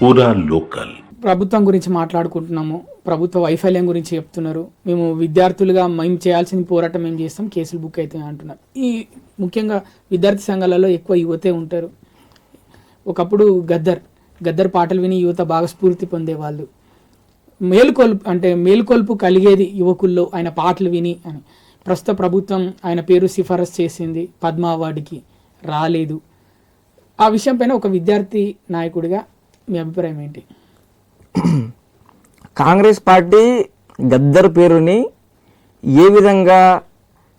పూరా లోకల్. ప్రభుత్వం గురించి మాట్లాడుకుంటున్నాము, ప్రభుత్వ వైఫల్యం గురించి చెప్తున్నారు. మేము విద్యార్థులుగా మేము చేయాల్సిన పోరాటం మేము చేస్తాం, కేసులు బుక్ అవుతాయి అంటున్నారు. ఈ ముఖ్యంగా విద్యార్థి సంఘాలలో ఎక్కువ యువతే ఉంటారు. ఒకప్పుడు గద్దర్ పాటలు విని యువత బాగా స్ఫూర్తి పొందేవాళ్ళు. మేలుకొల్పు కలిగేది యువకుల్లో ఆయన పాటలు విని అని. ప్రస్తుత ప్రభుత్వం ఆయన పేరు సిఫారసు చేసింది, పద్మ అవార్డుకి రాలేదు. ఆ విషయం పైన ఒక విద్యార్థి నాయకుడిగా మీ అభిప్రాయం ఏంటి? కాంగ్రెస్ పార్టీ గద్దర్ పేరుని ఏ విధంగా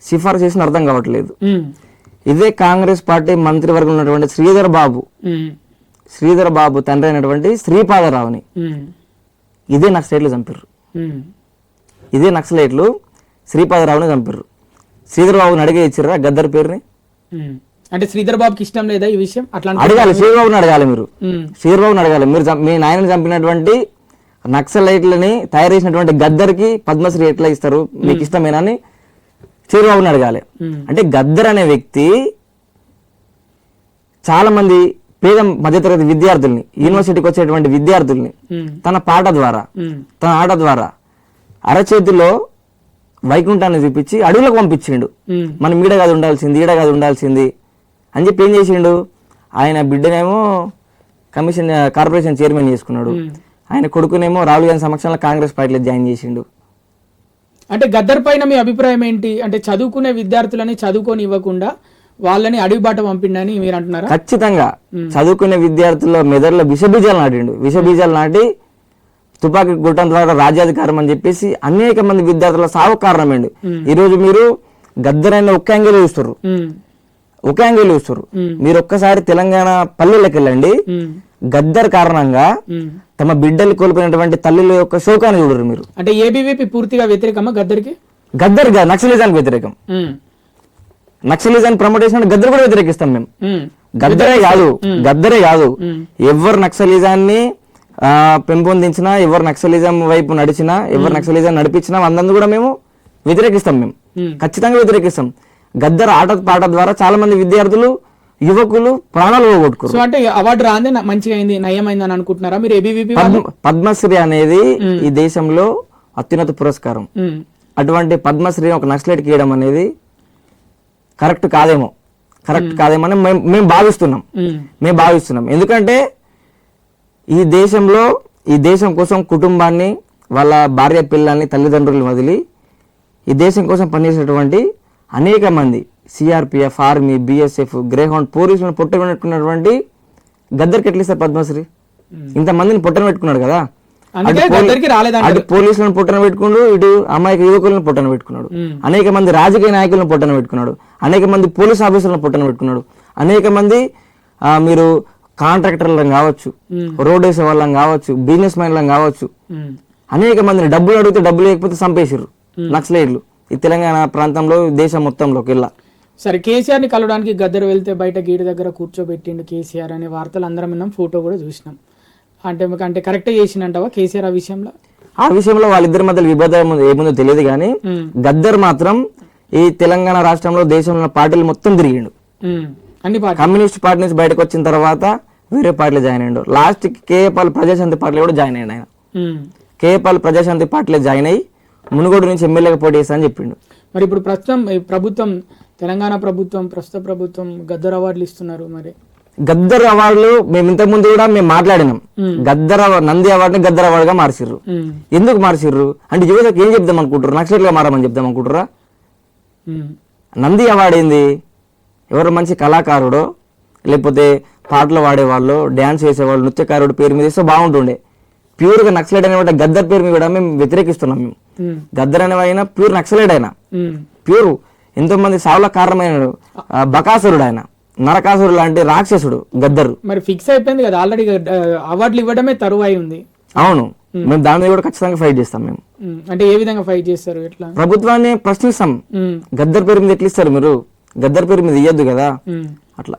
సిఫారసు చేసిన అర్థం కావట్లేదు. ఇదే కాంగ్రెస్ పార్టీ మంత్రివర్గం ఉన్నటువంటి శ్రీధర్ బాబు తండ్రి అయినటువంటి శ్రీపాదరావుని ఇదే నక్సలైట్లు చంపారు. ఇదే నక్సలైట్లు శ్రీపాదరావుని చంపారు. శ్రీధర్ బాబుని అడిగే ఇచ్చిర్రా గద్దర్ పేరుని? అంటే శ్రీధర్ బాబుకి ఇష్టం లేదా ఈ విషయం? అట్లా అడగాలి, శ్రీధర్బాబుని అడగాలి. మీరు శ్రీధర్బాబుని అడగాలి. మీరు మీ నాయనని చంపినటువంటి నక్సలైట్లని తయారు చేసినటువంటి గద్దర్కి పద్మశ్రీ ఎట్లా ఇస్తారు, మీకు ఇష్టమేనా అని శ్రీధర్బాబుని అడగాలి. అంటే గద్దర్ అనే వ్యక్తి చాలా మంది పేద మధ్యతరగతి విద్యార్థుల్ని, యూనివర్సిటీకి వచ్చేటువంటి విద్యార్థుల్ని తన పాట ద్వారా, తన ఆట ద్వారా అరచేతిలో వైకుంఠాన్ని చూపించి అడవులకు పంపించిండు. మనం ఈడ కాదు ఉండాల్సింది అని చెప్పి ఏం చేసిండు? ఆయన బిడ్డనేమో కార్పొరేషన్ చైర్మన్ చేసుకున్నాడు. ఆయన కొడుకునేమో రాహుల్ గాంధీ సమక్షంలో కాంగ్రెస్ పార్టీలో జాయిన్ చేసిండు. అంటే గద్దర్ పైన మీ అభిప్రాయం ఏంటి? అంటే చదువుకునే విద్యార్థులని చదువుకొని ఇవ్వకుండా వాళ్ళని అడవి బాట పంపిండని మీరు అంటున్నారా? ఖచ్చితంగా చదువుకునే విద్యార్థుల్లో మెదడులో విషబీజాలు నాటి తుపాకీ గుట్టం ద్వారా రాజ్యాధికారం అని చెప్పేసి అనేక మంది విద్యార్థుల సాగు కారణమైంది. ఈ రోజు మీరు గద్దర్ అయిన ఒక్క యాంగిల్ చూస్తారు. మీరు ఒక్కసారి తెలంగాణ పల్లెలకు వెళ్ళండి, గద్దర్ కారణంగా తమ బిడ్డలు కోల్పోయినటువంటి తల్లుల యొక్క శోకాన్ని చూడరు మీరు. అంటే ఏబీవీపీ పూర్తిగా వ్యతిరేకమా గద్దర్కి? గద్దర్గా నక్సలిజానికి వ్యతిరేకం. నక్సలిజాన్ని ప్రమోట్ చేసిన గద్దర్ కూడా వ్యతిరేకిస్తాం మేము. గద్దరే కాదు ఎవరు నక్సలిజాన్ని పెంపొందించినా, ఎవరు నక్సలిజం వైపు నడిచినా, ఎవరు నక్సలిజం నడిపించినా అందరిని కూడా మేము వ్యతిరేకిస్తాం. మేము ఖచ్చితంగా వ్యతిరేకిస్తాం. గద్దర్ ఆట పాట ద్వారా చాలా మంది విద్యార్థులు, యువకులు ప్రాణాలు పోగొట్టుకున్నారు. అంటే అవార్డు రాందే మంచిగా అయింది, నయమైంది అని అనుకుంటున్నారా మీరు? ఏబీవీపీ పద్మశ్రీ అనేది ఈ దేశంలో అత్యున్నత పురస్కారం. అటువంటి పద్మశ్రీ ఒక నక్సలైట్కి ఇవ్వడం అనేది కరెక్ట్ కాదేమో అని మేము భావిస్తున్నాం. ఎందుకంటే ఈ దేశం కోసం కుటుంబాన్ని, వాళ్ళ భార్య పిల్లల్ని, తల్లిదండ్రులు వదిలి ఈ దేశం కోసం పనిచేసేటువంటి అనేక మంది సిఆర్పిఎఫ్, ఆర్మీ, బిఎస్ఎఫ్, గ్రేహౌండ్ పోలీసులను పొట్టన పెట్టుకున్నటువంటి గద్దర్కి ఎట్లా ఇస్తారు పద్మశ్రీ? ఇంతమందిని పొట్టన పెట్టుకున్నాడు కదా. అటు పోలీసులను పొట్టన పెట్టుకున్నాడు, ఇటు అమాయక యువకులను పొట్టన పెట్టుకున్నాడు, అనేక మంది రాజకీయ నాయకులను పొట్టన పెట్టుకున్నాడు, అనేక మంది పోలీస్ ఆఫీసర్లను పొట్టన పెట్టుకున్నాడు, అనేక మంది మీరు కాంట్రాక్టర్లను కావచ్చు, రోడ్ వేసే వాళ్ళం కావచ్చు, బిజినెస్ మ్యాన్లను కావచ్చు, అనేక మందిని డబ్బులు అడిగితే డబ్బులు లేకపోతే చంపేసారు నక్సలైట్లు ఈ తెలంగాణ ప్రాంతంలో, దేశం మొత్తంలోకి వెళ్ళా. సరే, కేసీఆర్ ని కలవడానికి గద్దర్ వెళ్తే బయట గేటు దగ్గర కూర్చోబెట్టిండు కేసీఆర్ అనే వార్తలు అందరం విన్నాం, ఫోటో కూడా చూసినాం. అంటే కరెక్టే చేసిందంటావా కేసీఆర్ ఆ విషయంలో? వాళ్ళిద్దరి మధ్య విభేదం ఏముందో తెలియదు కానీ గద్దర్ మాత్రం ఈ తెలంగాణ రాష్ట్రంలో దేశంలో పార్టీలు మొత్తం తిరిగిండు. కమ్యూనిస్ట్ పార్టీ నుంచి బయటకు వచ్చిన తర్వాత వేరే పార్టీలో జాయిన్ అయ్యిండు. లాస్ట్ కేఏపాల్ ప్రజాశాంతి పార్టీలో కూడా జాయిన్ అయ్యాడు. ఆయన కేఏపాల్ ప్రజాశాంతి పార్టీలో జాయిన్ అయ్యి మునుగోడు నుంచి ఎమ్మెల్యేగా పోటీ చేస్తా అని చెప్పిండు. మరి ఇప్పుడు ప్రస్తుతం తెలంగాణ ప్రస్తుత ప్రభుత్వం గద్దర్ అవార్డులు ఇస్తున్నారు. మరి గద్దర్ అవార్డులు మేము ఇంతకు ముందు కూడా మేము మాట్లాడినాం. నంది అవార్డుని గద్దర్ అవార్డుగా మార్చిర్రు. ఎందుకు మార్చిర్రు అంటే యువతకు ఏం చెప్దాం అనుకుంటారు? నక్సలైట్గా మారమని చెప్దాం అనుకుంటారా? నంది అవార్డు ఏంది? ఎవరు మంచి కళాకారుడో, లేకపోతే పాటలు వాడేవాళ్ళు, డ్యాన్స్ చేసేవాళ్ళు, నృత్యకారుడు పేరు మీద ఇస్తే బాగుంటుండే. ప్యూర్ గా నక్సలైట్ అనే గద్దర్ పేరు మీద మేము వ్యతిరేకిస్తున్నాం. మేము గద్దర్ అనేవైనా ప్యూర్ నక్సలైట్ అయినా, ప్యూర్ ఎంతో మంది సావుల కారణమైన బకాసురుడు, ఆయన నరకాసురుడు లాంటి రాక్షసుడు గద్దరు. మరి ఫిక్స్ అయిపోయింది కదా ఆల్రెడీ, అవార్డులు ఇవ్వడమే తరువాయి ఉంది. అవును, మేము దాని మీద కూడా ఖచ్చితంగా ఫైట్ చేస్తాం. మేము అంటే ఏ విధంగా ఫైట్ చేస్తారు? ఎట్లా? ప్రభుత్వాన్ని ప్రశ్నిస్తాం. గద్దర్ పేరు మీద ఎట్లా ఇస్తారు మీరు? గద్దర్ పేరు మీద ఇయ్యద్దు కదా. అట్లా